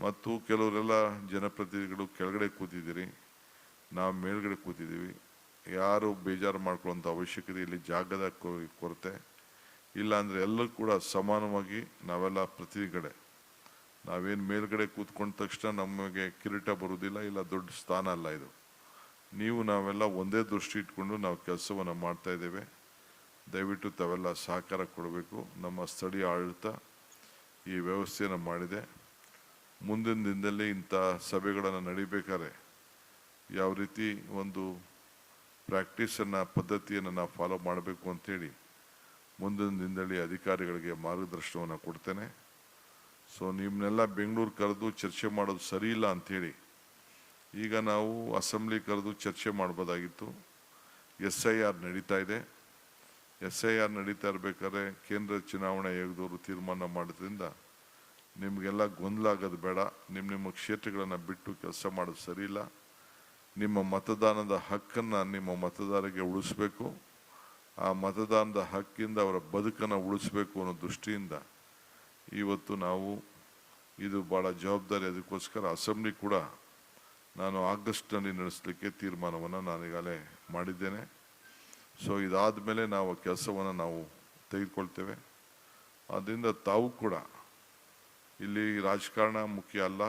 ಮತ್ತು ಕೆಲವರೆಲ್ಲ ಜನಪ್ರತಿನಿಧಿಗಳು ಕೆಳಗಡೆ ಕೂತಿದ್ದೀರಿ, ನಾವು ಮೇಲ್ಗಡೆ ಕೂತಿದ್ದೀವಿ. ಯಾರು ಬೇಜಾರು ಮಾಡ್ಕೊಳ್ಳೋಂಥ ಅವಶ್ಯಕತೆ, ಇಲ್ಲಿ ಜಾಗದ ಕೊರತೆ ಇಲ್ಲ. ಅಂದರೆ ಎಲ್ಲರೂ ಕೂಡ ಸಮಾನವಾಗಿ ನಾವೆಲ್ಲ ಪ್ರತಿನಿಧಿಗಳೇ. ನಾವೇನು ಮೇಲ್ಗಡೆ ಕೂತ್ಕೊಂಡ ತಕ್ಷಣ ನಮಗೆ ಕಿರೀಟ ಬರುವುದಿಲ್ಲ, ಇಲ್ಲ ದೊಡ್ಡ ಸ್ಥಾನ ಅಲ್ಲ ಇದು. ನೀವು ನಾವೆಲ್ಲ ಒಂದೇ ದೃಷ್ಟಿ ಇಟ್ಕೊಂಡು ನಾವು ಕೆಲಸವನ್ನು ಮಾಡ್ತಾ ಇದ್ದೇವೆ. ದಯವಿಟ್ಟು ತಾವೆಲ್ಲ ಸಹಕಾರ ಕೊಡಬೇಕು. ನಮ್ಮ ಸ್ಥಳೀಯ ಆಡಳಿತ ಈ ವ್ಯವಸ್ಥೆಯನ್ನು ಮಾಡಿದೆ. ಮುಂದಿನ ದಿನದಲ್ಲಿ ಇಂಥ ಸಭೆಗಳನ್ನು ನಡಿಬೇಕಾದ್ರೆ ಯಾವ ರೀತಿ ಒಂದು ಪ್ರಾಕ್ಟೀಸನ್ನು, ಪದ್ಧತಿಯನ್ನು ನಾವು ಫಾಲೋ ಮಾಡಬೇಕು ಅಂಥೇಳಿ ಮುಂದಿನ ದಿನದಲ್ಲಿ ಅಧಿಕಾರಿಗಳಿಗೆ ಮಾರ್ಗದರ್ಶನವನ್ನು ಕೊಡ್ತೇನೆ. ಸೊ ನಿಮ್ಮನ್ನೆಲ್ಲ ಬೆಂಗಳೂರು ಕರೆದು ಚರ್ಚೆ ಮಾಡೋದು ಸರಿ ಇಲ್ಲ ಅಂಥೇಳಿ ಈಗ ನಾವು ಅಸೆಂಬ್ಲಿ ಕರೆದು ಚರ್ಚೆ ಮಾಡ್ಬೋದಾಗಿತ್ತು. SIR ನಡೀತಾ ಇದೆ. SIR ನಡೀತಾ ಇರಬೇಕಾದ್ರೆ ಕೇಂದ್ರ ಚುನಾವಣಾ ಆಯೋಗದವರು ತೀರ್ಮಾನ ಮಾಡೋದ್ರಿಂದ ನಿಮಗೆಲ್ಲ ಗೊಂದಲ ಆಗೋದು ಬೇಡ. ನಿಮ್ಮ ಕ್ಷೇತ್ರಗಳನ್ನು ಬಿಟ್ಟು ಕೆಲಸ ಮಾಡೋದು ಸರಿ ಇಲ್ಲ. ನಿಮ್ಮ ಮತದಾನದ ಹಕ್ಕನ್ನು ನಿಮ್ಮ ಮತದಾರರಿಗೆ ಉಳಿಸ್ಬೇಕು. ಆ ಮತದಾನದ ಹಕ್ಕಿಂದ ಅವರ ಬದುಕನ್ನು ಉಳಿಸ್ಬೇಕು ಅನ್ನೋ ದೃಷ್ಟಿಯಿಂದ ಇವತ್ತು ನಾವು ಇದು ಭಾಳ ಜವಾಬ್ದಾರಿ. ಅದಕ್ಕೋಸ್ಕರ ಅಸೆಂಬ್ಲಿ ಕೂಡ ನಾನು ಆಗಸ್ಟ್ನಲ್ಲಿ ನಡೆಸಲಿಕ್ಕೆ ತೀರ್ಮಾನವನ್ನು ನಾನೀಗಾಗಲೇ ಮಾಡಿದ್ದೇನೆ. ಸೊ ಇದಾದ ಮೇಲೆ ನಾವು ಕೆಲಸವನ್ನು ನಾವು ತೆಗೆದುಕೊಳ್ತೇವೆ. ಆದ್ದರಿಂದ ತಾವು ಕೂಡ ಇಲ್ಲಿ ರಾಜಕಾರಣ ಮುಖ್ಯ ಅಲ್ಲ,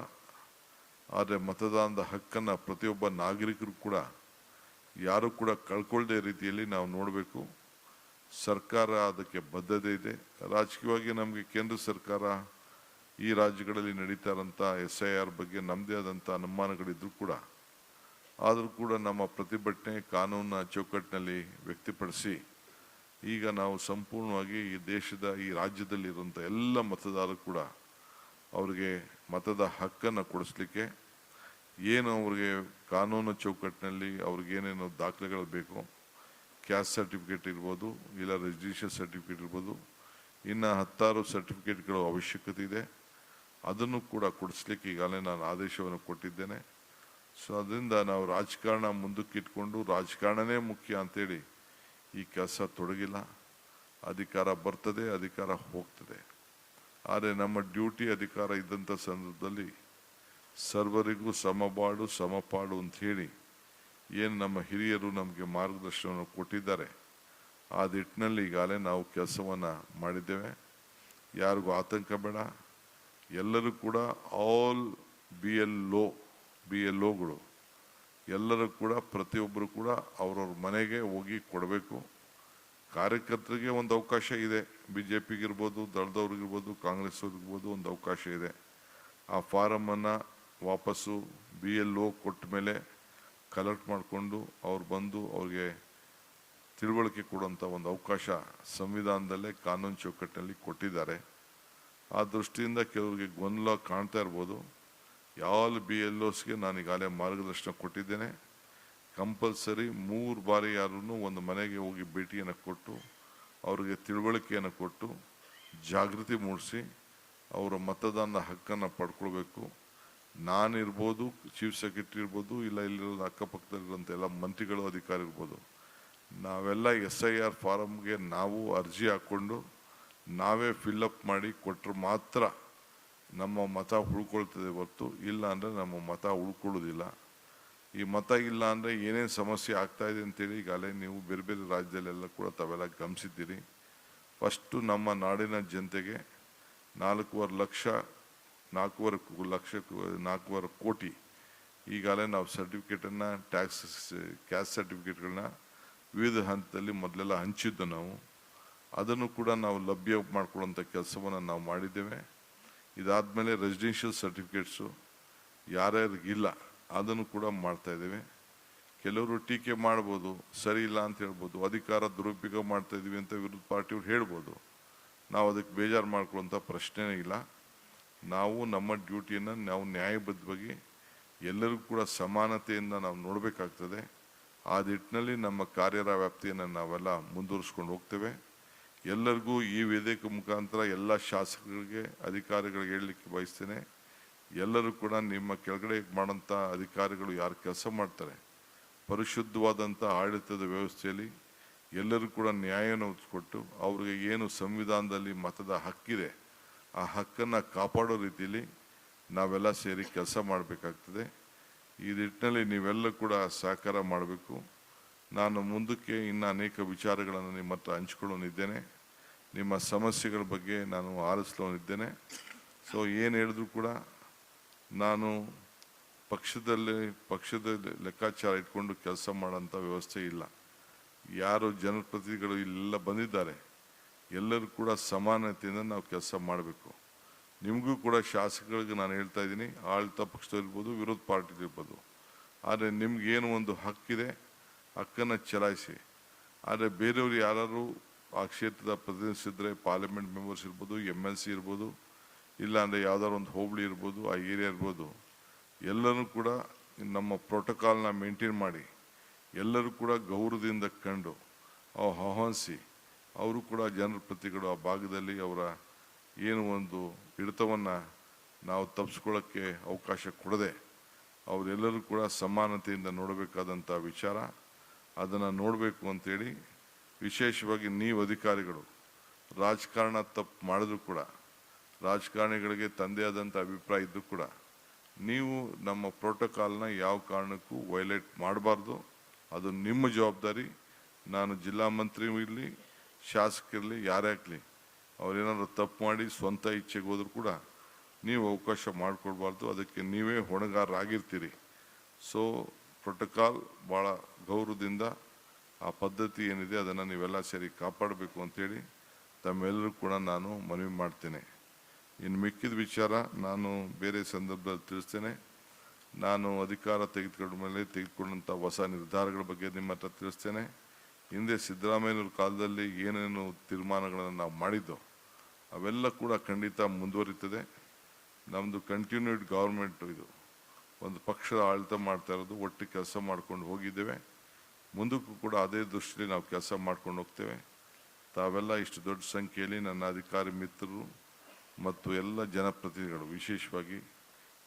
ಆದರೆ ಮತದಾನದ ಹಕ್ಕನ್ನು ಪ್ರತಿಯೊಬ್ಬ ನಾಗರಿಕರು ಕೂಡ ಯಾರು ಕೂಡ ಕಳ್ಕೊಳ್ಳದೆ ರೀತಿಯಲ್ಲಿ ನಾವು ನೋಡಬೇಕು. ಸರ್ಕಾರ ಅದಕ್ಕೆ ಬದ್ಧತೆ ಇದೆ. ರಾಜಕೀಯವಾಗಿ ನಮಗೆ ಕೇಂದ್ರ ಸರ್ಕಾರ ಈ ರಾಜ್ಯಗಳಲ್ಲಿ ನಡೀತಾ ಇರೋಂಥ SIR ಬಗ್ಗೆ ನಮ್ಮದೇ ಆದಂಥ ಅನುಮಾನಗಳಿದ್ರೂ ಕೂಡ, ಆದರೂ ಕೂಡ ನಮ್ಮ ಪ್ರತಿಭಟನೆ ಕಾನೂನಿನ ಚೌಕಟ್ಟಿನಲ್ಲಿ ವ್ಯಕ್ತಪಡಿಸಿ ಈಗ ನಾವು ಸಂಪೂರ್ಣವಾಗಿ ಈ ದೇಶದ, ಈ ರಾಜ್ಯದಲ್ಲಿರುವಂಥ ಎಲ್ಲ ಮತದಾರರು ಕೂಡ ಅವರಿಗೆ ಮತದ ಹಕ್ಕನ್ನು ಕೊಡಿಸ್ಲಿಕ್ಕೆ ಏನು ಅವ್ರಿಗೆ ಕಾನೂನು ಚೌಕಟ್ಟಿನಲ್ಲಿ ಅವ್ರಿಗೇನೇನು ದಾಖಲೆಗಳು ಬೇಕು, ಕ್ಯಾಸ್ಟ್ ಸರ್ಟಿಫಿಕೇಟ್ ಇರ್ಬೋದು, ಇಲ್ಲ ರಿಜಿಸ್ಟ್ರೇಷನ್ ಸರ್ಟಿಫಿಕೇಟ್ ಇರ್ಬೋದು, ಇನ್ನು 10 ಸರ್ಟಿಫಿಕೇಟ್ಗಳು ಅವಶ್ಯಕತೆ ಇದೆ. ಅದನ್ನು ಕೂಡ ಕೊಡಿಸ್ಲಿಕ್ಕೆ ಈಗಾಗಲೇ ನಾನು ಆದೇಶವನ್ನು ಕೊಟ್ಟಿದ್ದೇನೆ. ಸೊ ಅದರಿಂದ ನಾವು ರಾಜಕಾರಣ ಮುಂದಕ್ಕೆ ಇಟ್ಕೊಂಡು ರಾಜಕಾರಣನೇ ಮುಖ್ಯ ಅಂಥೇಳಿ ಈ ಕೆಲಸ ತೊಡಗಿಲ್ಲ. ಅಧಿಕಾರ ಬರ್ತದೆ, ಅಧಿಕಾರ ಹೋಗ್ತದೆ. ಆದರೆ ನಮ್ಮ ಡ್ಯೂಟಿ, ಅಧಿಕಾರ ಇದ್ದಂಥ ಸಂದರ್ಭದಲ್ಲಿ ಸರ್ವರಿಗೂ ಸಮಬಾಳು ಸಮಪಾಡು ಅಂಥೇಳಿ ಏನು ನಮ್ಮ ಹಿರಿಯರು ನಮಗೆ ಮಾರ್ಗದರ್ಶನವನ್ನು ಕೊಟ್ಟಿದ್ದಾರೆ, ಆ ನಿಟ್ಟಿನಲ್ಲಿ ಈಗಾಗಲೇ ನಾವು ಕೆಲಸವನ್ನು ಮಾಡಿದ್ದೇವೆ. ಯಾರಿಗೂ ಆತಂಕ ಬೇಡ. ಎಲ್ಲರೂ ಕೂಡ ಆಲ್ BLOಗಳು ಎಲ್ಲರೂ ಕೂಡ ಪ್ರತಿಯೊಬ್ಬರು ಕೂಡ ಅವ್ರವ್ರ ಮನೆಗೆ ಹೋಗಿ ಕೊಡಬೇಕು. ಕಾರ್ಯಕರ್ತರಿಗೆ ಒಂದು ಅವಕಾಶ ಇದೆ, BJPಗಿರ್ಬೋದು, ದಳದವ್ರಿಗಿರ್ಬೋದು, ಕಾಂಗ್ರೆಸ್ಸವ್ರಿಗಿರ್ಬೋದು ಒಂದು ಅವಕಾಶ ಇದೆ. ಆ ಫಾರಮನ್ನು ವಾಪಸ್ಸು BLO ಕೊಟ್ಟ ಮೇಲೆ ಕಲೆಕ್ಟ್ ಮಾಡಿಕೊಂಡು ಅವ್ರು ಬಂದು ಅವ್ರಿಗೆ ತಿಳುವಳಿಕೆ ಕೊಡುವಂಥ ಒಂದು ಅವಕಾಶ ಸಂವಿಧಾನದಲ್ಲೇ ಕಾನೂನು ಚೌಕಟ್ಟಿನಲ್ಲಿ ಕೊಟ್ಟಿದ್ದಾರೆ. ಆ ದೃಷ್ಟಿಯಿಂದ ಕೆಲವರಿಗೆ ಗೊಂದಲ ಕಾಣ್ತಾ ಇರ್ಬೋದು. ಯಾವ BLOಸ್ಗೆ ನಾನು ಈಗಾಗಲೇ ಮಾರ್ಗದರ್ಶನ ಕೊಟ್ಟಿದ್ದೇನೆ. ಕಂಪಲ್ಸರಿ 3 ಬಾರಿ ಯಾರೂ ಒಂದು ಮನೆಗೆ ಹೋಗಿ ಭೇಟಿಯನ್ನು ಕೊಟ್ಟು ಅವರಿಗೆ ತಿಳುವಳಿಕೆಯನ್ನು ಕೊಟ್ಟು ಜಾಗೃತಿ ಮೂಡಿಸಿ ಅವರ ಮತದಾನದ ಹಕ್ಕನ್ನು ಪಡ್ಕೊಳ್ಬೇಕು. ನಾನಿರ್ಬೋದು, ಚೀಫ್ ಸೆಕ್ರೆಟರಿ ಇರ್ಬೋದು, ಇಲ್ಲ ಇಲ್ಲಿರೋದು ಅಕ್ಕಪಕ್ಕದಲ್ಲಿರುವಂಥ ಎಲ್ಲ ಮಂತ್ರಿಗಳು, ಅಧಿಕಾರಿ ಇರ್ಬೋದು, ನಾವೆಲ್ಲ SIR ಫಾರಮ್ಗೆ ನಾವು ಅರ್ಜಿ ಹಾಕ್ಕೊಂಡು ನಾವೇ ಫಿಲ್ಲಪ್ ಮಾಡಿ ಕೊಟ್ಟರೆ ಮಾತ್ರ ನಮ್ಮ ಮತ ಉಳ್ಕೊಳ್ತದೆ ಹೊರತು ಇಲ್ಲ ಅಂದರೆ ನಮ್ಮ ಮತ ಉಳ್ಕೊಳ್ಳೋದಿಲ್ಲ. ಈ ಮತ ಇಲ್ಲ ಅಂದರೆ ಏನೇನು ಸಮಸ್ಯೆ ಆಗ್ತಾಯಿದೆ ಅಂತೇಳಿ ಈಗಾಗಲೇ ನೀವು ಬೇರೆ ಬೇರೆ ರಾಜ್ಯದಲ್ಲೆಲ್ಲ ಕೂಡ ತಾವೆಲ್ಲ ಗಮನಿಸಿದ್ದೀರಿ. ಫಸ್ಟು ನಮ್ಮ ನಾಡಿನ ಜನತೆಗೆ 4.5 ಕೋಟಿ ಈಗಾಗಲೇ ನಾವು ಸರ್ಟಿಫಿಕೇಟನ್ನು, ಕ್ಯಾಸ್ಟ್ ಸರ್ಟಿಫಿಕೇಟ್ಗಳನ್ನ ವಿವಿಧ ಹಂತದಲ್ಲಿ ಮೊದಲೆಲ್ಲ ಹಂಚಿದ್ದು ನಾವು. ಅದನ್ನು ಕೂಡ ನಾವು ಲಭ್ಯ ಮಾಡ್ಕೊಳ್ಳೋಂಥ ಕೆಲಸವನ್ನು ನಾವು ಮಾಡಿದ್ದೇವೆ. ಇದಾದಮೇಲೆ ರೆಸಿಡೆನ್ಷಿಯಲ್ ಸರ್ಟಿಫಿಕೇಟ್ಸು ಯಾರ್ಯಾರಿಗಿಲ್ಲ ಅದನ್ನು ಕೂಡ ಮಾಡ್ತಾಯಿದ್ದೇವೆ. ಕೆಲವರು ಟೀಕೆ ಮಾಡ್ಬೋದು, ಸರಿ ಇಲ್ಲ ಅಂತ ಹೇಳ್ಬೋದು, ಅಧಿಕಾರ ದುರುಪಯೋಗ ಮಾಡ್ತಾಯಿದ್ದೀವಿ ಅಂತ ವಿರೋಧ ಪಾರ್ಟಿಯವ್ರು ಹೇಳ್ಬೋದು. ನಾವು ಅದಕ್ಕೆ ಬೇಜಾರು ಮಾಡ್ಕೊಳ್ಳೋಂಥ ಪ್ರಶ್ನೆನೇ ಇಲ್ಲ. ನಾವು ನಮ್ಮ ಡ್ಯೂಟಿಯನ್ನು ನಾವು ನ್ಯಾಯಬದ್ಧವಾಗಿ ಎಲ್ಲರಿಗೂ ಕೂಡ ಸಮಾನತೆಯಿಂದ ನಾವು ನೋಡಬೇಕಾಗ್ತದೆ. ಆ ನಿಟ್ಟಿನಲ್ಲಿ ನಮ್ಮ ಕಾರ್ಯರ ವ್ಯಾಪ್ತಿಯನ್ನು ನಾವೆಲ್ಲ ಮುಂದುವರಿಸ್ಕೊಂಡು ಹೋಗ್ತೇವೆ. ಎಲ್ಲರಿಗೂ ಈ ವೇದಿಕೆ ಮುಖಾಂತರ ಎಲ್ಲ ಶಾಸಕರಿಗೆ, ಅಧಿಕಾರಿಗಳಿಗೆ ಹೇಳಲಿಕ್ಕೆ ಬಯಸ್ತೇನೆ, ಎಲ್ಲರೂ ಕೂಡ ನಿಮ್ಮ ಕೆಳಗಡೆ ಮಾಡೋಂಥ ಅಧಿಕಾರಿಗಳು ಯಾರು ಕೆಲಸ ಮಾಡ್ತಾರೆ, ಪರಿಶುದ್ಧವಾದಂಥ ಆಡಳಿತದ ವ್ಯವಸ್ಥೆಯಲ್ಲಿ ಎಲ್ಲರೂ ಕೂಡ ನ್ಯಾಯವನ್ನು ಒದಗಿಸ್ಕೊಟ್ಟು ಅವ್ರಿಗೆ ಏನು ಸಂವಿಧಾನದಲ್ಲಿ ಮತದ ಹಕ್ಕಿದೆ ಆ ಹಕ್ಕನ್ನು ಕಾಪಾಡೋ ರೀತಿಯಲ್ಲಿ ನಾವೆಲ್ಲ ಸೇರಿ ಕೆಲಸ ಮಾಡಬೇಕಾಗ್ತದೆ. ಈ ನಿಟ್ಟಿನಲ್ಲಿ ನೀವೆಲ್ಲ ಕೂಡ ಸಹಕಾರ ಮಾಡಬೇಕು. ನಾನು ಮುಂದಕ್ಕೆ ಇನ್ನು ಅನೇಕ ವಿಚಾರಗಳನ್ನು ನಿಮ್ಮ ಹತ್ರ ಹಂಚ್ಕೊಳ್ಳೋನಿದ್ದೇನೆ. ನಿಮ್ಮ ಸಮಸ್ಯೆಗಳ ಬಗ್ಗೆ ನಾನು ಆಲಿಸ್ಲೋನಿದ್ದೇನೆ. ಸೊ ಏನು ಹೇಳಿದ್ರು ಕೂಡ ನಾನು ಪಕ್ಷದ ಲೆಕ್ಕಾಚಾರ ಇಟ್ಕೊಂಡು ಕೆಲಸ ಮಾಡೋಂಥ ವ್ಯವಸ್ಥೆ ಇಲ್ಲ. ಯಾರು ಜನಪ್ರತಿನಿಧಿಗಳು ಇಲ್ಲೆಲ್ಲ ಬಂದಿದ್ದಾರೆ ಎಲ್ಲರೂ ಕೂಡ ಸಮಾನತೆಯಿಂದ ನಾವು ಕೆಲಸ ಮಾಡಬೇಕು. ನಿಮಗೂ ಕೂಡ ಶಾಸಕರಿಗೆ ನಾನು ಹೇಳ್ತಾ ಇದ್ದೀನಿ, ಆಡಳಿತ ಪಕ್ಷದಲ್ಲಿರ್ಬೋದು, ವಿರೋಧ ಪಾರ್ಟಿಲಿರ್ಬೋದು, ಆದರೆ ನಿಮ್ಗೇನು ಒಂದು ಹಕ್ಕಿದೆ, ಹಕ್ಕನ್ನು ಚಲಾಯಿಸಿ. ಆದರೆ ಬೇರೆಯವರು ಯಾರು ಆ ಕ್ಷೇತ್ರದ ಪ್ರತಿನಿಧಿಸಿದ್ರೆ ಪಾರ್ಲಿಮೆಂಟ್ ಮೆಂಬರ್ಸ್ ಇರ್ಬೋದು, MLC ಇರ್ಬೋದು, ಇಲ್ಲಾಂದರೆ ಯಾವ್ದಾದ್ರು ಒಂದು ಹೋಬಳಿ ಇರ್ಬೋದು, ಆ ಏರಿಯಾ ಇರ್ಬೋದು, ಎಲ್ಲರೂ ಕೂಡ ನಮ್ಮ ಪ್ರೋಟೋಕಾಲ್ನ ಮೇಂಟೈನ್ ಮಾಡಿ ಎಲ್ಲರೂ ಕೂಡ ಗೌರವದಿಂದ ಕಂಡು ಆಹ್ವಾನಿಸಿ ಅವರು ಕೂಡ ಜನರ ಪ್ರತಿಗಳು ಆ ಭಾಗದಲ್ಲಿ ಅವರ ಏನು ಒಂದು ಹಿಡಿತವನ್ನು ನಾವು ತಪ್ಪಿಸ್ಕೊಳ್ಳೋಕ್ಕೆ ಅವಕಾಶ ಕೊಡದೆ ಅವರೆಲ್ಲರೂ ಕೂಡ ಸಮಾನತೆಯಿಂದ ನೋಡಬೇಕಾದಂಥ ವಿಚಾರ, ಅದನ್ನು ನೋಡಬೇಕು ಅಂತೇಳಿ ವಿಶೇಷವಾಗಿ ನೀವು ಅಧಿಕಾರಿಗಳು ರಾಜಕಾರಣ ತಪ್ಪು ಮಾಡಿದ್ರು ಕೂಡ ರಾಜಕಾರಣಿಗಳಿಗೆ ತಂದೆ ಆದಂಥ ಅಭಿಪ್ರಾಯ ಇದ್ದು ಕೂಡ ನೀವು ನಮ್ಮ ಪ್ರೋಟೋಕಾಲ್ನ ಯಾವ ಕಾರಣಕ್ಕೂ ವೈಲೇಟ್ ಮಾಡಬಾರ್ದು. ಅದು ನಿಮ್ಮ ಜವಾಬ್ದಾರಿ. ನಾನು ಜಿಲ್ಲಾ ಮಂತ್ರಿ ಇರಲಿ, ಶಾಸಕರಿರಲಿ, ಯಾರೇ ಆಗಲಿ, ಅವರೇನಾದ್ರು ತಪ್ಪು ಮಾಡಿ ಸ್ವಂತ ಇಚ್ಛೆಗೆ ಹೋದ್ರು ಕೂಡ ನೀವು ಅವಕಾಶ ಮಾಡಿಕೊಡ್ಬಾರ್ದು. ಅದಕ್ಕೆ ನೀವೇ ಹೊಣೆಗಾರರಾಗಿರ್ತೀರಿ. ಸೊ ಪ್ರೋಟೋಕಾಲ್ ಭಾಳ ಗೌರವದಿಂದ ಆ ಪದ್ಧತಿ ಏನಿದೆ ಅದನ್ನು ನೀವೆಲ್ಲ ಸೇರಿ ಕಾಪಾಡಬೇಕು ಅಂತೇಳಿ ತಮ್ಮೆಲ್ಲರೂ ಕೂಡ ನಾನು ಮನವಿ ಮಾಡ್ತೇನೆ. ಇನ್ನು ಮಿಕ್ಕಿದ ವಿಚಾರ ನಾನು ಬೇರೆ ಸಂದರ್ಭದಲ್ಲಿ ತಿಳಿಸ್ತೇನೆ. ನಾನು ಅಧಿಕಾರ ತೆಗೆದುಕೊಂಡ ಮೇಲೆ ತೆಗೆದುಕೊಂಡಂಥ ಹೊಸ ನಿರ್ಧಾರಗಳ ಬಗ್ಗೆ ನಿಮ್ಮ ಹತ್ರ ತಿಳಿಸ್ತೇನೆ. ಹಿಂದೆ ಸಿದ್ದರಾಮಯ್ಯನವ್ರ ಕಾಲದಲ್ಲಿ ಏನೇನು ತೀರ್ಮಾನಗಳನ್ನು ನಾವು ಮಾಡಿದ್ದೋ ಅವೆಲ್ಲ ಕೂಡ ಖಂಡಿತ ಮುಂದುವರಿತದೆ. ನಮ್ಮದು ಕಂಟಿನ್ಯೂಡ್ ಗೌರ್ಮೆಂಟು, ಇದು ಒಂದು ಪಕ್ಷದ ಆಡಳಿತ ಮಾಡ್ತಾ ಇರೋದು, ಒಟ್ಟು ಕೆಲಸ ಮಾಡ್ಕೊಂಡು ಹೋಗಿದ್ದೇವೆ. ಮುಂದಕ್ಕೂ ಕೂಡ ಅದೇ ದೃಷ್ಟಿಯಲ್ಲಿ ನಾವು ಕೆಲಸ ಮಾಡ್ಕೊಂಡು ಹೋಗ್ತೇವೆ. ತಾವೆಲ್ಲ ಇಷ್ಟು ದೊಡ್ಡ ಸಂಖ್ಯೆಯಲ್ಲಿ ನನ್ನ ಅಧಿಕಾರಿ ಮಿತ್ರರು ಮತ್ತು ಎಲ್ಲ ಜನಪ್ರತಿನಿಧಿಗಳು, ವಿಶೇಷವಾಗಿ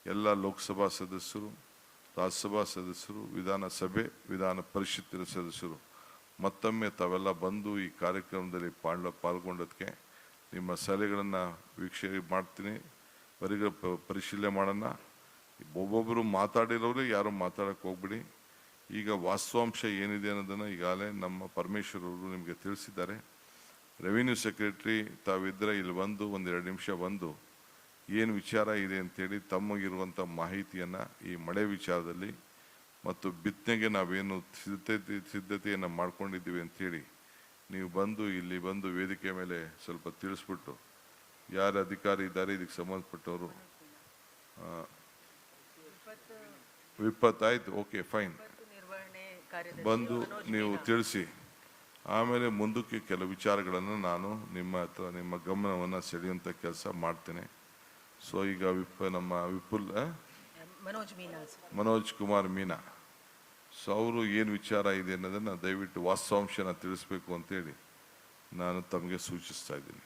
ಎಲ್ಲ ಲೋಕಸಭಾ ಸದಸ್ಯರು, ರಾಜ್ಯಸಭಾ ಸದಸ್ಯರು, ವಿಧಾನಸಭೆ, ವಿಧಾನ ಪರಿಷತ್ತಿನ ಸದಸ್ಯರು ಮತ್ತೊಮ್ಮೆ ತಾವೆಲ್ಲ ಬಂದು ಈ ಕಾರ್ಯಕ್ರಮದಲ್ಲಿ ಪಾಲ್ಗೊಂಡದಕ್ಕೆ ನಿಮ್ಮ ಸಲಹೆಗಳನ್ನು ವೀಕ್ಷಣೆ ಮಾಡ್ತೀನಿ. ಪರಿಶೀಲನೆ ಮಾಡೋಣ. ಒಬ್ಬೊಬ್ಬರು ಮಾತಾಡಿರೋರೇ ಯಾರು ಮಾತಾಡೋಕ್ಕೆ ಹೋಗ್ಬಿಡಿ. ಈಗ ವಾಸ್ತವಾಂಶ ಏನಿದೆ ಅನ್ನೋದನ್ನು ಈಗಾಗಲೇ ನಮ್ಮ ಪರಮೇಶ್ವರ್ ಅವರು ನಿಮಗೆ ತಿಳಿಸಿದ್ದಾರೆ. ರೆವಿನ್ಯೂ ಸೆಕ್ರೆಟರಿ ತಾವಿದ್ದರೆ ಇಲ್ಲಿ ಬಂದು ಒಂದೆರಡು ನಿಮಿಷ ಬಂದು ಏನು ವಿಚಾರ ಇದೆ ಅಂತೇಳಿ ತಮಗಿರುವಂಥ ಮಾಹಿತಿಯನ್ನು ಈ ಮಳೆ ವಿಚಾರದಲ್ಲಿ ಮತ್ತು ಬಿತ್ತನೆಗೆ ನಾವೇನು ಸಿದ್ಧತೆಯನ್ನು ಮಾಡ್ಕೊಂಡಿದ್ದೀವಿ ಅಂಥೇಳಿ ನೀವು ಬಂದು ಇಲ್ಲಿ ಬಂದು ವೇದಿಕೆ ಮೇಲೆ ಸ್ವಲ್ಪ ತಿಳಿಸ್ಬಿಟ್ಟು ಯಾರು ಅಧಿಕಾರಿ ಇದ್ದಾರೆ ಇದಕ್ಕೆ ಸಂಬಂಧಪಟ್ಟವರು ವಿಪತ್ತಾಯ್ತು, ಓಕೆ ಫೈನ್, ಬಂದು ನೀವು ತಿಳಿಸಿ. ಆಮೇಲೆ ಮುಂದಕ್ಕೆ ಕೆಲವು ವಿಚಾರಗಳನ್ನು ನಾನು ನಿಮ್ಮ ಗಮನವನ್ನು ಸೆಳೆಯುವಂಥ ಕೆಲಸ ಮಾಡ್ತೇನೆ. ಸೊ ಈಗ ನಮ್ಮ ವಿಪುಲ್ ಮನೋಜ್ ಕುಮಾರ್ ಮೀನಾ, ಸೊ ಅವರು ಏನು ವಿಚಾರ ಇದೆ ಅನ್ನೋದನ್ನು ದಯವಿಟ್ಟು ವಾಸ್ತವಾಂಶನ ತಿಳಿಸ್ಬೇಕು ಅಂತೇಳಿ ನಾನು ತಮಗೆ ಸೂಚಿಸ್ತಾ ಇದ್ದೀನಿ.